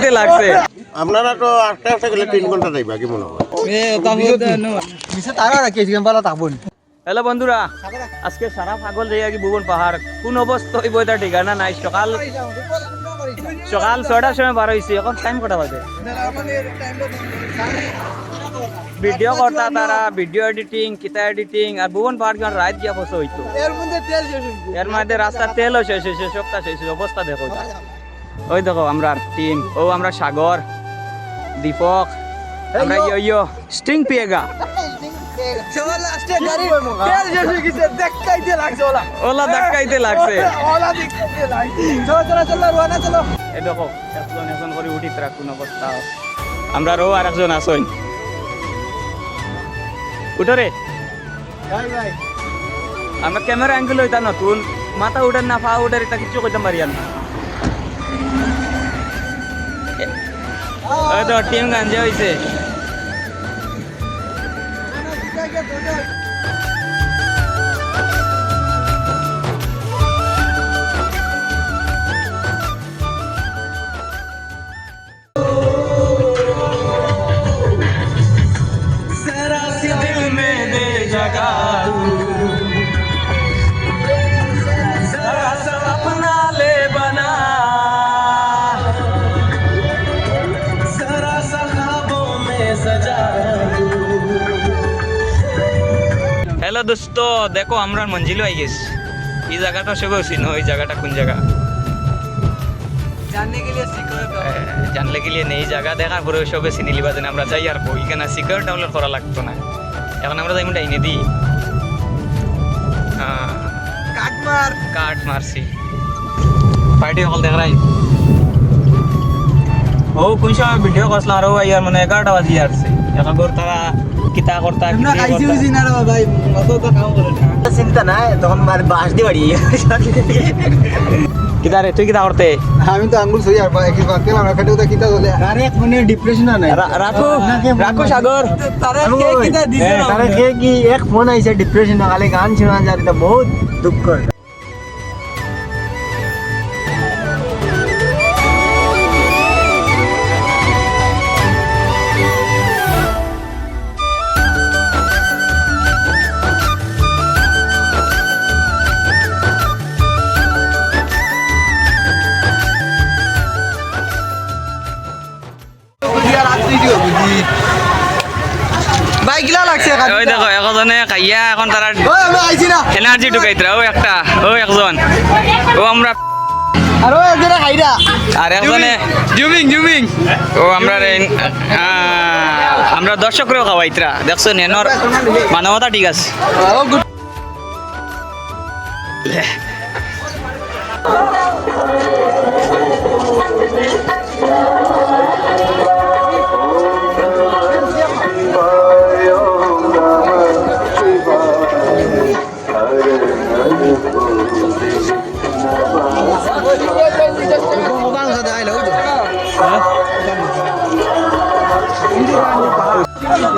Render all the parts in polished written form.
খাইতে লাগছে। আপনারা তো আস্তে আস্তে গেলে 3 ঘন্টা যাইবা কি মনে হয়? হ্যালো বন্ধুরা, আজকে সারা পাগল যাই কি ভুবন পাহাড় কোন অবস্থা হইব এটা ঠিকানা নাই। সকাল 6টার সময় বার হয়েছি, এখন টাইম কটা বাজে? ভিডিও করতা তারা, ভিডিও এডিটিং, কিতা এডিটিং, আর ভুবন পাহাড় কেমন রাত গিয়া বসে হইতো। এর মধ্যে রাস্তার তেলও শেষ হয়েছে, সবটা শেষ হয়েছে, অবস্থা দেখো। ওই দেখো আমরা টিম, ও আমরা সাগর, দীপক, আমরা ইয়ো স্টিং পিয়েগা। ওলা ধাক্কাইতে লাগছে। এই দেখো একজন একজন করে উঠিত রাখুন অবস্থা। আমরা রো আর একজন আসইন, উঠো রে। আমরা ক্যামেরা অ্যাঙ্গেল হইতা নতুন, মাথা উঠেন না পা উঠে এটা কিছু কইতাম পারি না। ওই তো টিম গাঞ্জে হয়েছে। হ্যালো দোস্ত, দেখো আমরা মঞ্জিল হয়ে গেছি। এই জায়গাটা সে বলছি না, ওই জায়গাটা কোন জায়গা জানলে গেলে নেই। জায়গা দেখার পরে সবে চিনি লিবা জানি আমরা যাই আর ওইখানে সিকিউর ডাউনলোড করা লাগতো না। এখন আমরা যাই ডাইনে দিই কাট মারছি পার্টি হল দেখ রাই। ও কোন সময় ভিডিও করছিলাম আর ইয়ার মানে 11টা বাজি আসছে। এখন তারা কিতা করতা চিন্তা নাই, তখন বাস দিয়ে বাড়ি কিতা রে, তুই কিতা করতে? আমি তো আঙ্গুল সই আর আমরা খেটেও তা কিতা চলে আরে এক মিনিট ডিপ্রেশন নাই রাখো সাগর তারে কে কি এক ফোন আইছে ডিপ্রেশন গালে গান শোনা যায়, এটা বহুত দুঃখ। ওই দেখো একজনে খাইয়া এখন তারা এনার্জি ঢুকাইতরা। ও একটা, ও একজন, ও আমরা আর একজনে জুমিং। ও আমরা দর্শকরেও খাওয়াইতরা। দেখছো নেনর মানবতা ঠিক আছে।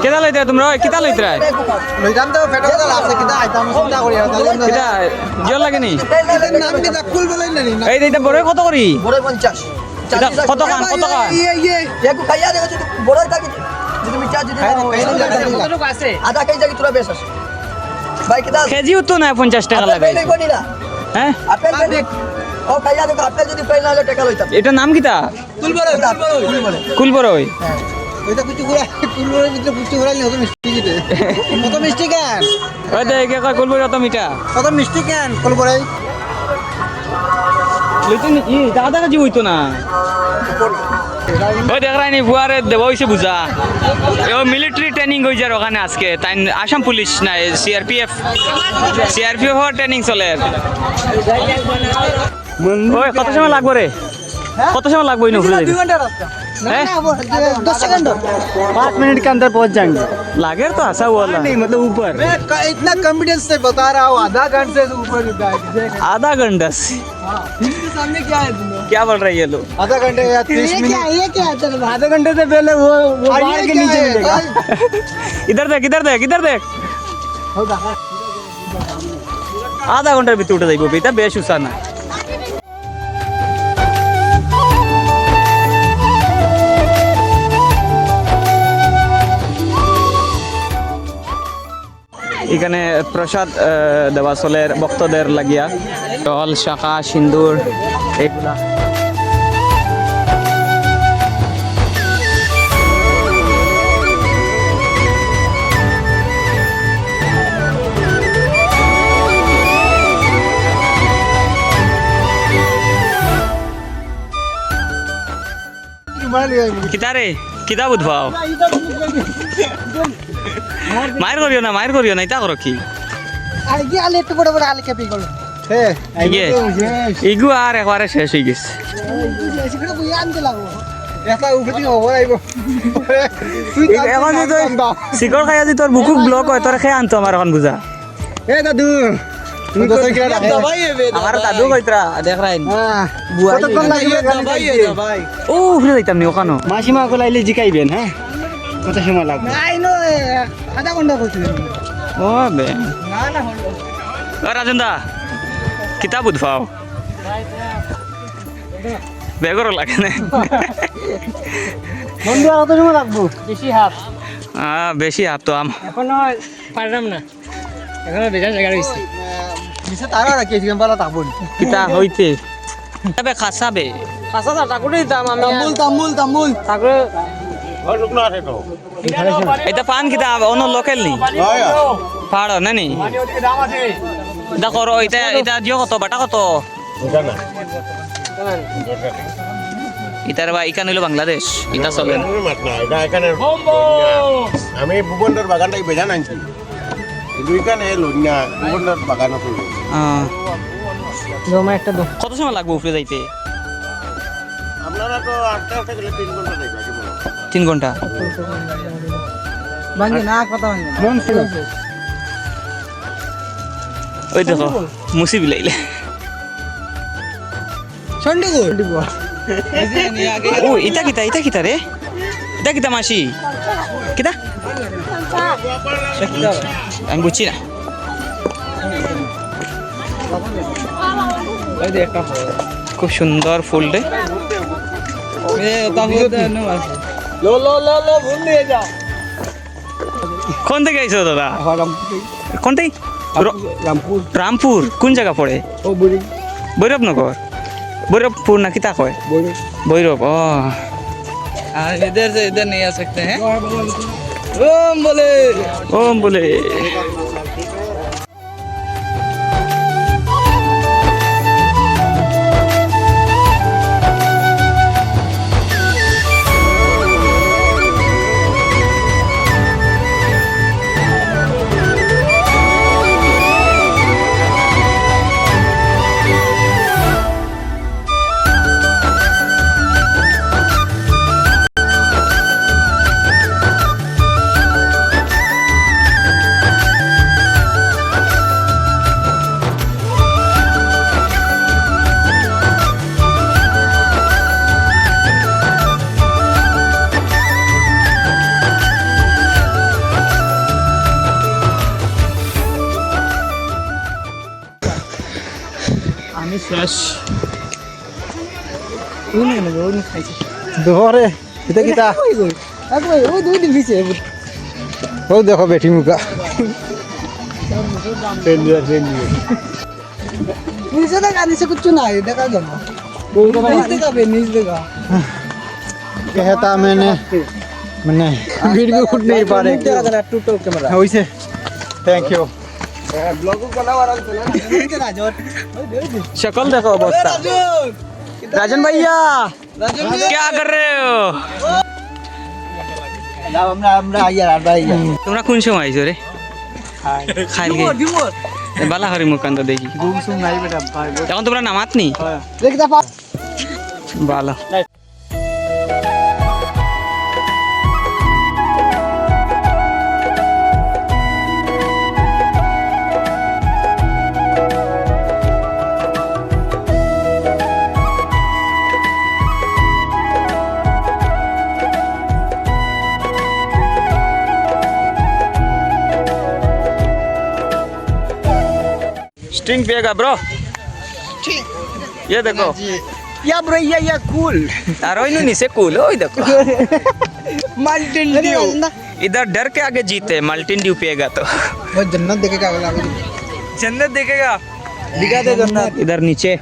কেটা লইতে তোমরা? কিতা লইতরা? লইতাম তো পেট্রোল আছে কিতা আইতাম চিন্তা করি আর কিতা জল লাগেনি? নাম কিতা কুল বলেন না এই এইটা বড় কত করি? বড় 50 কত কান একটু খাইয়া দেখো যদি বড় থাকে যদি মিঠা যদি কতটুকু আছে আধা কেজি কি তোরা বেশ আছে ভাই কিতা কেজিও তো না 50 টাকা লাগাই। হ্যাঁ আপেল দেখ ও খাইয়া দেখো আপেল যদি ফেল না হলে টাকা লইতাম। এটা নাম কিতা? কুলবরই। হ্যাঁ ওইটা কিছু ঘুরা কুলবরের ভিতরে কিছু ঘুরাইলে হবে মিষ্টি দিতে। কত মিষ্টি কেন? ওই দেখ কে কয় কুলবরি কত মিঠা। কত মিষ্টি কেন কুলবরে? লইতেন ই দাদা কাজি হইতো না। ওই দেখ রাইনি বুয়ারে দেব হইছে বুঝা। ও মিলিটারি ট্রেনিং হই যার ওখানে আজকে। তাই আসাম পুলিশ না সিআরপিএফ এর ট্রেনিং চলে। ওই কত সময় লাগবে রে? কত সময় লাগবে ইনো ঘুরে যাইতে? 2 ঘন্টা রাস্তা। हैं? 10 सेकंड 5 मिनट के अंदर पहुंच जाएंगे। लागे तो ऐसा हुआ नहीं मतलब ऊपर मैं इतना कॉन्फिडेंस से बता रहा हूँ आधा घंटे से ऊपर आधा घंटा से इसके सामने क्या है तुम्हें क्या बोल रहे हैं ये लोग? आधा घंटे या 30 मिनट ये क्या है आधा घंटे से पहले वो बाहर के नीचे मिलेगा इधर देख इधर देख इधर देख होगा आधा घंटे भी टूट जाइबो बेटा बेशुसा ना এখানে প্রসাদ দেওয়া চলে ভক্তদের লাগিয়া জল শাখা সিন্দুর এগুলা কিতারে কিতা বুঝবাও মায়ের করিও না ইতা করো কি ইগু আর একবারে শেষ হয়ে গেছে এখন যদি শিকড় খাইয়া যদি তোর বুকুক ব্লক হয় তোর খেয়ে আনতো আমার এখন বুঝা আমার দাদু কইতরা দেখ রাইন ও ফিরে যাইতাম নি ওখানো মাসিমা লাইলে জিকাইবেন হ্যাঁ কত সময় লাগবে ও বে রাজন দা কিতাব উদ্ভাও বেগর লাগে না বন্ধু আর কত সময় লাগবো বেশি হাফ তো এখনো পারলাম না এখনো বেজান জায়গা রয়েছে কিতা হইতে তবে খাসাবে খাসা টাকুরে দিতাম আমি তামুল টাকুরে শুকনো আছে তো এটা পান কিতা অন্য লোকাল নি পাড় না নি দেখো এটা এটা জিও কত বাটা কত বুঝা না ইতার বা ইকান হইলো বাংলাদেশ এটা চলে না। মাত না এটা এখানে আমি ভুবনদার বাগানটাই বেজা নাইছি কিন্তু এখানে লইনা ভুবনদার বাগান আছে জমা একটা দো কত সময় লাগবে উপরে যাইতে আপনারা তো আস্তে আস্তে গেলে 3 ঘন্টা যাইবা কি বলো 3 ঘন্টা ভাঙে না কথা ভাঙে ওই দেখো মুসি বিলাইলে ও এটা কিতা রে এটা কিতা মাসি কিতা আমি বুঝছি না খুব সুন্দর ফুল রে কোন থেকে আইছো দাদা কোন থেকে রামপুর কোন জায়গা পড়ে ভৈরবনগর भैरवपुर ना किता कहे भैरव इधर से इधर नहीं आ सकते हैं ओम बोले আমি শেষ दोहरे किता किता वो दो दिन पीछे वो देखो बेटी मुका नीचे तक आने से कुछ ना है देखा जाना नीचे देखा कहता मैंने वीडियो शूट नहीं पा रहे टूटो कैमरा वैसे थैंक यू ब्लॉग को बना वाला चला शक्ल देखो अवस्था राजन भैया क्या कर रहे हो তোমরা কোন সময় আইছো রে খাইল গে বালা হরি মুকান্ত দেখি এখন তোমরা নামাত নি বালা स्ट्रिंग पिएगा ब्रो ये देखो या ब्रो या कूल यार ओइ नी से कूल ओइ देखो माउंटेन ड्यू इधर डर के आगे जीते, माल्टिन ड्यू पिएगा तो वो जन्नत देखेगा जन्नत देखेगा। दिखा दे जन्नत इधर नीचे